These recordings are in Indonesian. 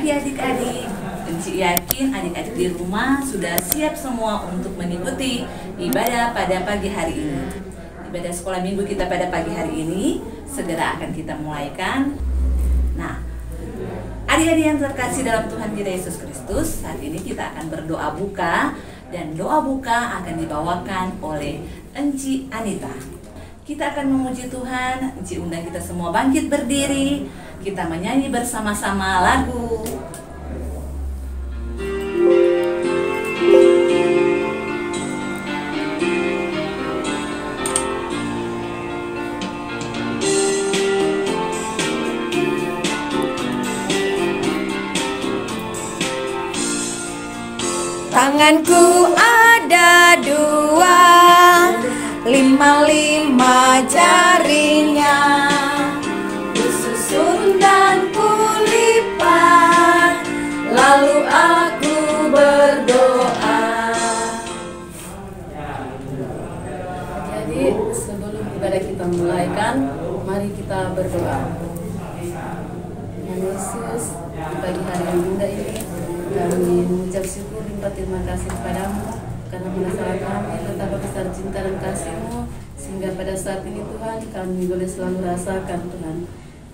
pagi adik-adik. Enci yakin adik-adik di rumah sudah siap semua untuk mengikuti ibadah pada pagi hari ini. Ibadah sekolah minggu kita pada pagi hari ini segera akan kita mulaikan. Nah, adik-adik yang terkasih dalam Tuhan kita Yesus Kristus, saat ini kita akan berdoa buka. Dan doa buka akan dibawakan oleh Enci Anita. Kita akan memuji Tuhan. Enci undang kita semua bangkit berdiri. Kita menyanyi bersama-sama lagu. Tanganku ada dua, 5 jarinya, kususun dan kulipat, lalu aku berdoa. Jadi sebelum ibadah kita mulaikan, mari kita berdoa. Tuhan Yesus, di pagi hari yang indah ini, kami mengucap syukur dan terima kasih kepadamu karena masalah kami betapa besar cinta dan kasih-Mu, sehingga pada saat ini Tuhan kami boleh selalu rasakan Tuhan.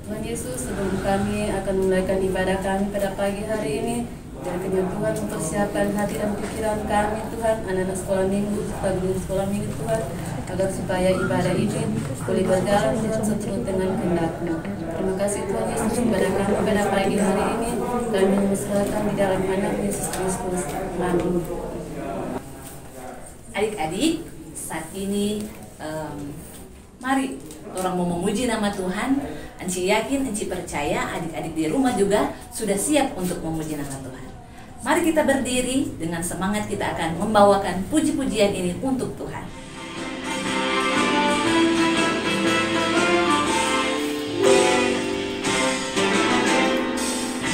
Tuhan Yesus, sebelum kami akan memulaikan ibadah kami pada pagi hari ini, biarkan Tuhan mempersiapkan hati dan pikiran kami Tuhan, anak-anak sekolah minggu, serta guru sekolah minggu Tuhan, agar supaya ibadah ini boleh berjalan Tuhan seturut dengan kehendak-Mu. Terima kasih Tuhan Yesus, ibadah kami pada pagi hari ini kami mengusahakan di dalam anak Yesus Kristus. Amin. Adik-adik, saat ini mari orang mau memuji nama Tuhan. Enci yakin, Enci percaya adik-adik di rumah juga sudah siap untuk memuji nama Tuhan. Mari kita berdiri dengan semangat, kita akan membawakan puji-pujian ini untuk Tuhan.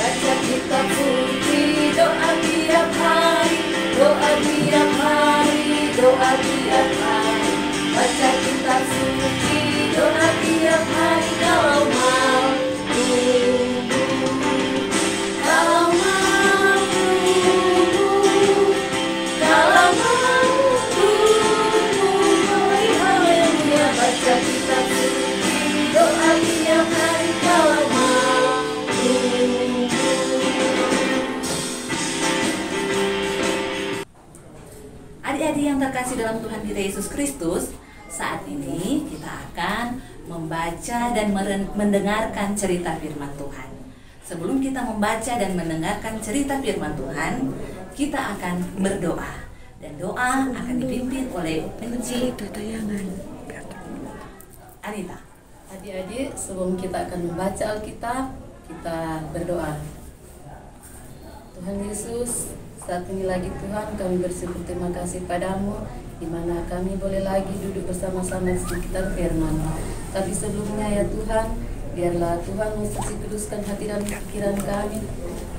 Baca kitab suci, doa tiap hari, doa tiap hari, doa tiap hari. Baca kitab suci, doa tiap hari, kalau mampu, kalau mampu, kalau mampu, haleluya. Baca kitab suci, doa tiap hari, kalau mampu. Adik-adik yang terkasih dalam Tuhan kita Yesus Kristus, saat ini kita akan membaca dan mendengarkan cerita firman Tuhan. Sebelum kita membaca dan mendengarkan cerita firman Tuhan, kita akan berdoa. Dan doa akan dipimpin oleh Enci Anita. Adik-adik, sebelum kita akan membaca Alkitab, kita berdoa. Tuhan Yesus, saat ini lagi Tuhan kami bersyukur terima kasih padamu, di mana kami boleh lagi duduk bersama-sama di sekitar firman. Tapi sebelumnya ya Tuhan, biarlah Tuhan mensuci kuduskan hati dan pikiran kami,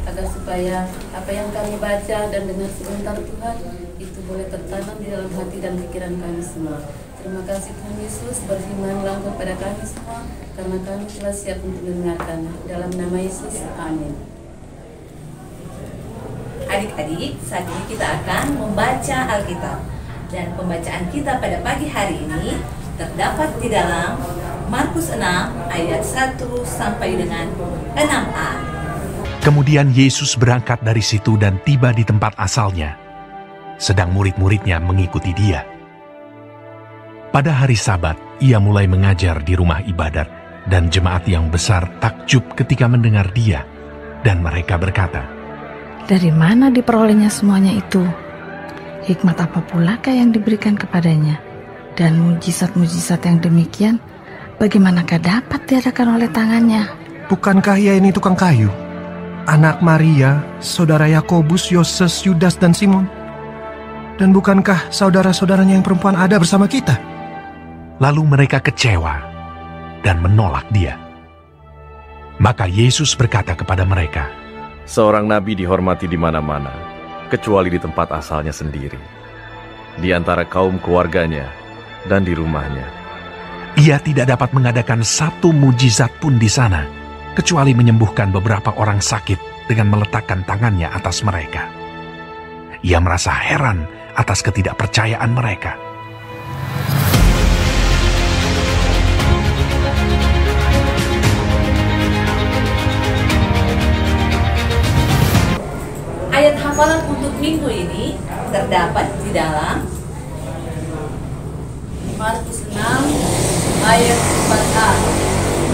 agar supaya apa yang kami baca dan dengar sebentar Tuhan, itu boleh tertanam di dalam hati dan pikiran kami semua. Terima kasih Tuhan Yesus, berfirmanlah kepada kami semua, karena kami telah siap untuk mendengarkan. Dalam nama Yesus, amin. Adik-adik, saat ini kita akan membaca Alkitab. Dan pembacaan kita pada pagi hari ini terdapat di dalam Markus 6 ayat 1 sampai dengan 6a. Kemudian Yesus berangkat dari situ dan tiba di tempat asalnya, sedang murid-muridnya mengikuti dia. Pada hari Sabat, ia mulai mengajar di rumah ibadat, dan jemaat yang besar takjub ketika mendengar dia, dan mereka berkata, "Dari mana diperolehnya semuanya itu? Hikmat apa pulakah yang diberikan kepadanya? Dan mujizat-mujizat yang demikian, bagaimanakah dapat diadakan oleh tangannya?" Bukankah ia ini tukang kayu? Anak Maria, saudara Yakobus, Yoses, Yudas, dan Simon? Dan bukankah saudara-saudaranya yang perempuan ada bersama kita? Lalu mereka kecewa dan menolak dia. Maka Yesus berkata kepada mereka, "Seorang nabi dihormati di mana-mana, kecuali di tempat asalnya sendiri, di antara kaum keluarganya dan di rumahnya." Ia tidak dapat mengadakan satu mujizat pun di sana, kecuali menyembuhkan beberapa orang sakit dengan meletakkan tangannya atas mereka. Ia merasa heran atas ketidakpercayaan mereka. Ayat hafalan untuk minggu ini terdapat di dalam Markus 6 ayat 4a.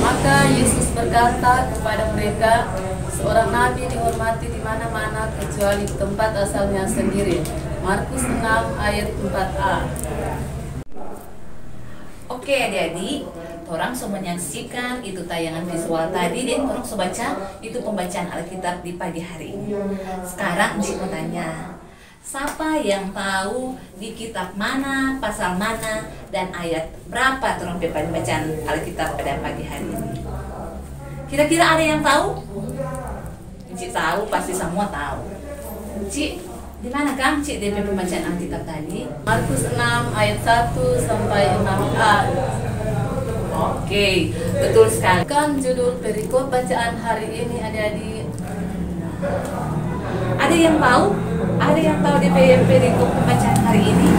Maka Yesus berkata kepada mereka, seorang nabi dihormati di mana-mana kecuali di tempat asalnya sendiri. Markus 6 ayat 4a. Oke adik-adik, orang sudah menyaksikan itu tayangan visual tadi dan orang sudah baca itu pembacaan Alkitab di pagi hari ini. Sekarang Encik mau tanya, siapa yang tahu di kitab mana, pasal mana, dan ayat berapa orang bacaan Alkitab pada pagi hari ini? Kira-kira ada yang tahu? Encik tahu, pasti semua tahu. Encik, di mana Kang Cik DP pembacaan Alkitab tadi? Markus 6 ayat 1 sampai 6a. Oke, betul sekali. Kan judul perikop bacaan hari ini adik-adik. Ada yang tahu? Ada yang tahu DP perikop pembacaan hari ini?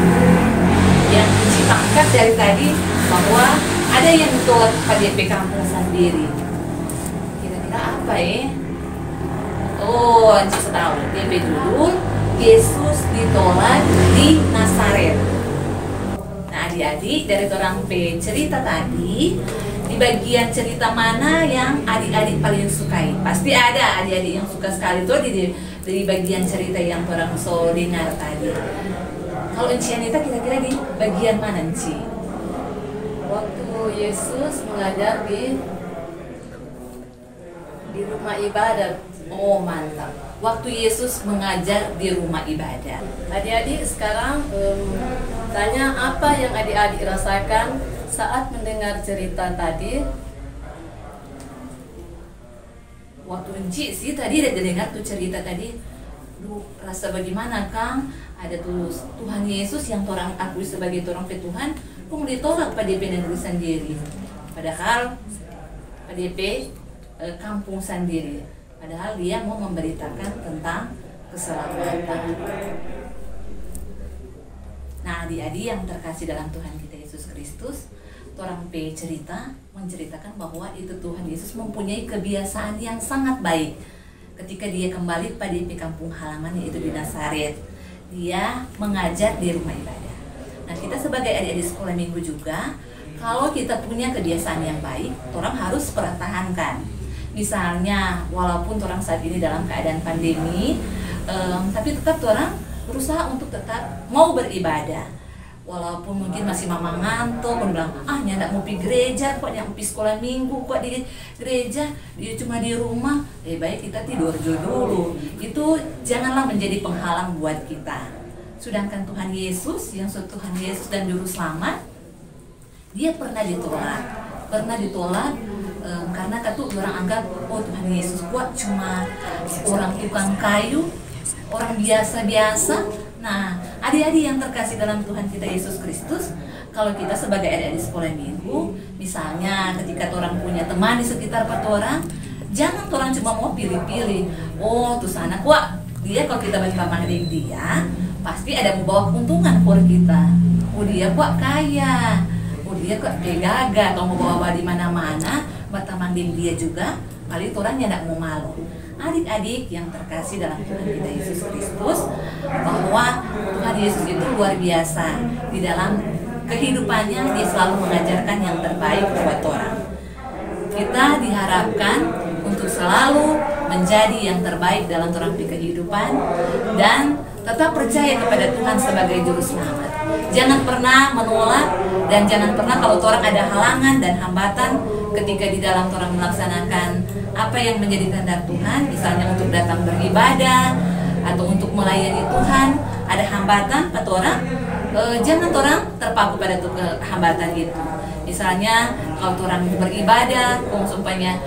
Yang Encik tangkap dari tadi bahwa ada yang ditolak pada DP kampung sendiri. Kira-kira apa ya? Oh, Encik tahu. DP judul Yesus ditolak di Nazaret. Nah adik-adik, dari orang cerita tadi, di bagian cerita mana yang adik-adik paling sukai? Pasti ada adik-adik yang suka sekali tuh di bagian cerita yang orang so dengar tadi. Kalau Encik Anita kira-kira di bagian mana Encik? Waktu Yesus mengajar di rumah ibadat. Oh mantap. Waktu Yesus mengajar di rumah ibadah. Adik-adik sekarang tanya apa yang adik-adik rasakan saat mendengar cerita tadi. Waktu Encik sih tadi ada dengar tuh cerita tadi. Duh, rasa bagaimana Kang? Ada tuh Tuhan Yesus yang orang akui sebagai orang Tuhan, kok ditolak pada DP negeri sendiri. Padahal pada DP kampung sendiri. Padahal dia mau memberitakan tentang keselamatan. Nah adik-adik yang terkasih dalam Tuhan kita Yesus Kristus, orang cerita menceritakan bahwa itu Tuhan Yesus mempunyai kebiasaan yang sangat baik. Ketika dia kembali pada kampung halaman yaitu di Nazaret, dia mengajar di rumah ibadah. Nah kita sebagai adik-adik sekolah minggu juga, kalau kita punya kebiasaan yang baik, orang harus pertahankan. Misalnya, walaupun orang saat ini dalam keadaan pandemi, tapi tetap orang berusaha untuk tetap mau beribadah. Walaupun mungkin masih mama ngantuk, pun bilang, nyandak mau pergi gereja, kok nyandak mau sekolah minggu, kok di gereja, dia cuma di rumah. Baik kita tidur dulu. Itu janganlah menjadi penghalang buat kita. Sedangkan Tuhan Yesus, yang Tuhan Yesus dan Juru Selamat, dia pernah ditolak karena orang anggap Tuhan Yesus kuat cuma orang tukang kayu, orang biasa-biasa. Nah adik-adik yang terkasih dalam Tuhan kita Yesus Kristus, kalau kita sebagai adik-adik sekolah minggu, misalnya ketika orang punya teman di sekitar orang, jangan orang cuma mau pilih-pilih. Tuh sana kuat dia, kalau kita bagi dia pasti ada membawa keuntungan for kita. Dia kuat kaya, dia kok gagah, kalau mau bawa di mana-mana, bertamanding dia juga, kali itu orangnya tidak mau malu. Adik-adik yang terkasih dalam Tuhan kita Yesus Kristus, bahwa Tuhan Yesus itu luar biasa. Di dalam kehidupannya, dia selalu mengajarkan yang terbaik buat orang. Kita diharapkan untuk selalu menjadi yang terbaik dalam orang kehidupan, dan tetap percaya kepada Tuhan sebagai Juru Selamat. Jangan pernah menolak, dan jangan pernah kalau orang ada halangan dan hambatan ketika di dalam orang melaksanakan apa yang menjadi kehendak Tuhan, misalnya untuk datang beribadah atau untuk melayani Tuhan, ada hambatan atau orang, jangan orang terpaku pada hambatan itu. Misalnya kalau orang beribadah, umpamanya,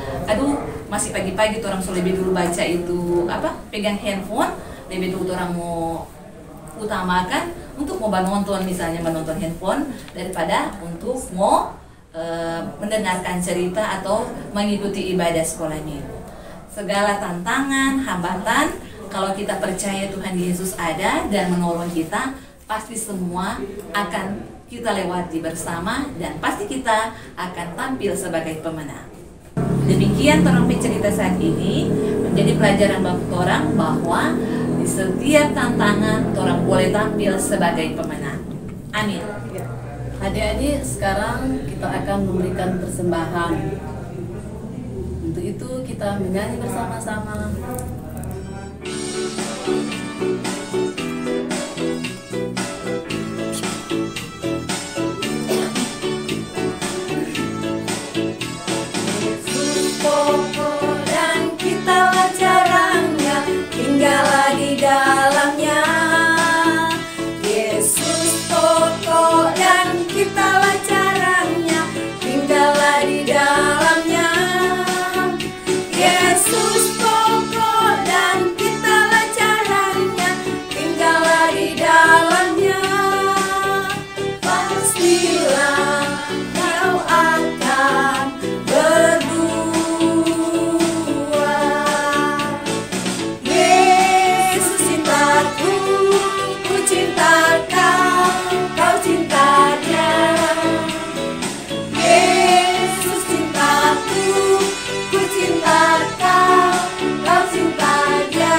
masih pagi-pagi orang so lebih dulu baca itu pegang handphone, lebih dulu orang mau utamakan untuk mau menonton, misalnya menonton handphone daripada untuk mau mendengarkan cerita atau mengikuti ibadah sekolah minggu. segala tantangan, hambatan, kalau kita percaya Tuhan Yesus ada dan menolong kita, pasti semua akan kita lewati bersama dan pasti kita akan tampil sebagai pemenang. Demikian torang cerita saat ini menjadi pelajaran bagi orang bahwa di setiap tantangan torang boleh tampil sebagai pemenang. Amin. Adik-adik, sekarang kita akan memberikan persembahan. Untuk itu kita menyanyi bersama-sama. Yesus pokok dan kitalah caranya, tinggallah di dalamnya. Yesus pokok dan kitalah caranya, tinggallah di dalamnya. Yesus pokok dan kitalah caranya, tinggallah di dalamnya. Pastilah kau akan berdua. Yesus cintaku, ku cinta kau, kau cinta dia. Yesus cintaku, ku cinta kau, kau cinta dia.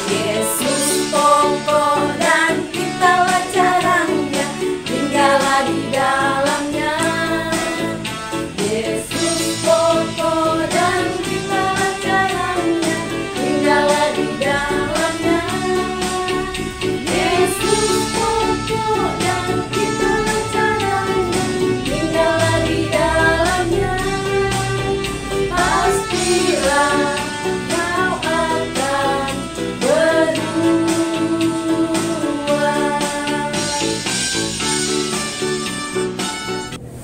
Yesus pokok dan kitalah caranya, tinggallah di dalamnya. Yesus pokok dan kitalah caranya, tinggallah di dalamnya. Yesus pokok dan kitalah caranya, tinggallah di dalamnya. Pastilah kau akan berdua.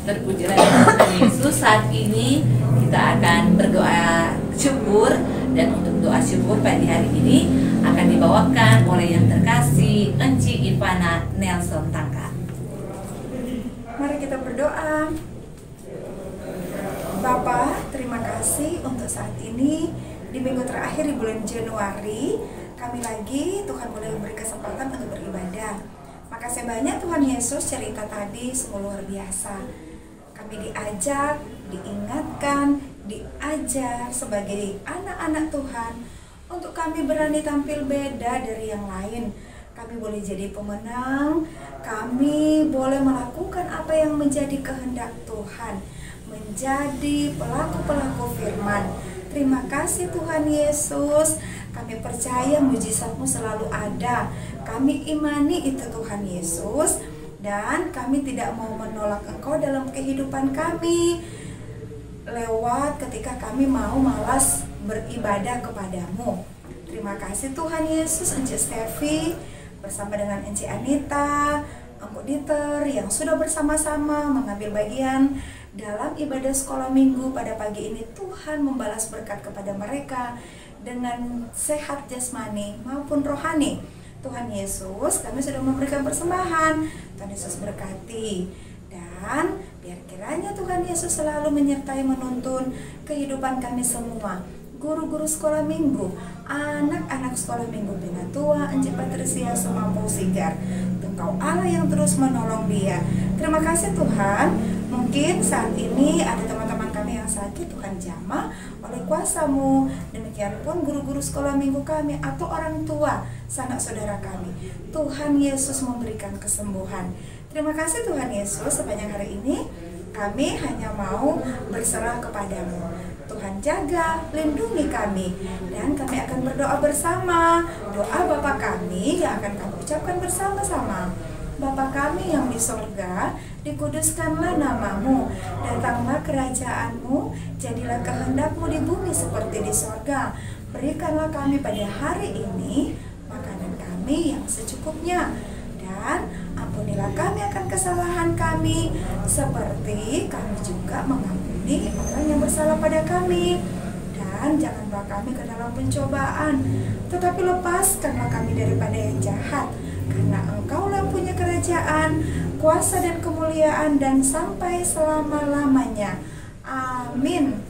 Terpujilah Tuhan Yesus. Saat ini kita akan berdoa syukur, dan untuk doa syukur pagi hari ini akan dibawakan oleh yang terkasih Enci Ivana Nelson Tangka. Mari kita berdoa. Bapa, terima kasih untuk saat ini di minggu terakhir di bulan Januari. Kami lagi Tuhan boleh memberi kesempatan untuk beribadah. Makasih banyak Tuhan Yesus, cerita tadi sungguh luar biasa. Kami diajak, diingatkan, diajar sebagai anak-anak Tuhan untuk kami berani tampil beda dari yang lain. Kami boleh jadi pemenang, kami boleh melakukan apa yang menjadi kehendak Tuhan, menjadi pelaku-pelaku firman. Terima kasih Tuhan Yesus. Kami percaya mujizat-Mu selalu ada. Kami imani itu Tuhan Yesus. Dan kami tidak mau menolak Engkau dalam kehidupan kami lewat ketika kami mau malas beribadah kepadamu. Terima kasih Tuhan Yesus. Enci Stevi bersama dengan Enci Anita, Engku Diter yang sudah bersama-sama mengambil bagian dalam ibadah sekolah minggu pada pagi ini. Tuhan membalas berkat kepada mereka dengan sehat jasmani maupun rohani. Tuhan Yesus, kami sudah memberikan persembahan. Tuhan Yesus berkati. Dan biar kiranya Tuhan Yesus selalu menyertai menuntun kehidupan kami semua. Guru-guru sekolah minggu, anak-anak sekolah minggu Bina Tua, Enci Patricia, Semampu Sigar. Engkau Allah yang terus menolong dia. Terima kasih Tuhan. Mungkin saat ini ada teman-teman kami yang sakit, Tuhan jamah oleh kuasa-Mu. Demikian pun guru-guru sekolah minggu kami atau orang tua, sanak saudara kami. Tuhan Yesus memberikan kesembuhan. Terima kasih Tuhan Yesus, sepanjang hari ini kami hanya mau berserah kepadamu. Tuhan jaga, lindungi kami, dan kami akan berdoa bersama. Doa Bapa kami yang akan kami ucapkan bersama-sama. Bapa kami yang di sorga, dikuduskanlah namamu, datanglah kerajaan-Mu, jadilah kehendak-Mu di bumi seperti di sorga. Berikanlah kami pada hari ini makanan kami yang secukupnya, dan ampunilah kami akan kesalahan kami, seperti kami juga mengampuni orang yang bersalah pada kami. Dan jangan bawa kami ke dalam pencobaan, tetapi lepaskanlah kami daripada yang jahat. Karena Engkau-lah yang punya kerajaan, kuasa dan kemuliaan, dan sampai selama-lamanya. Amin.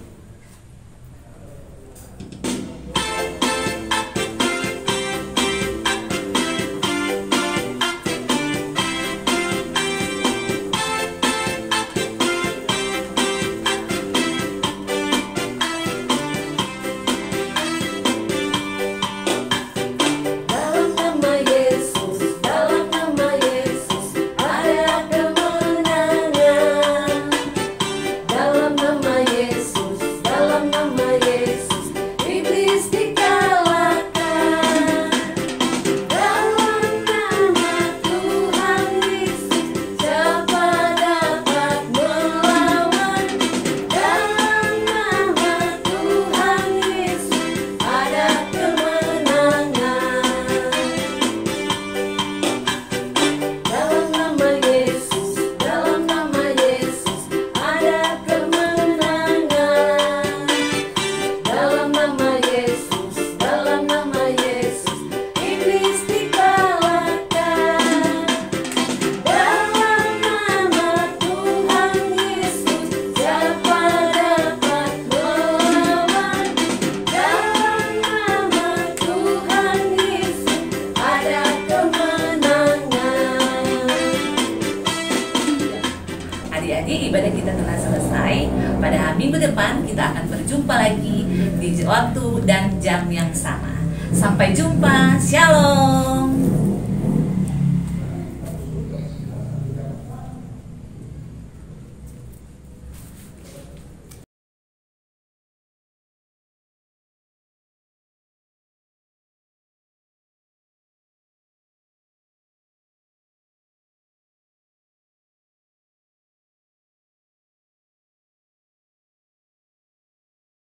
Setelah minggu depan kita akan berjumpa lagi di waktu dan jam yang sama. Sampai jumpa, shalom.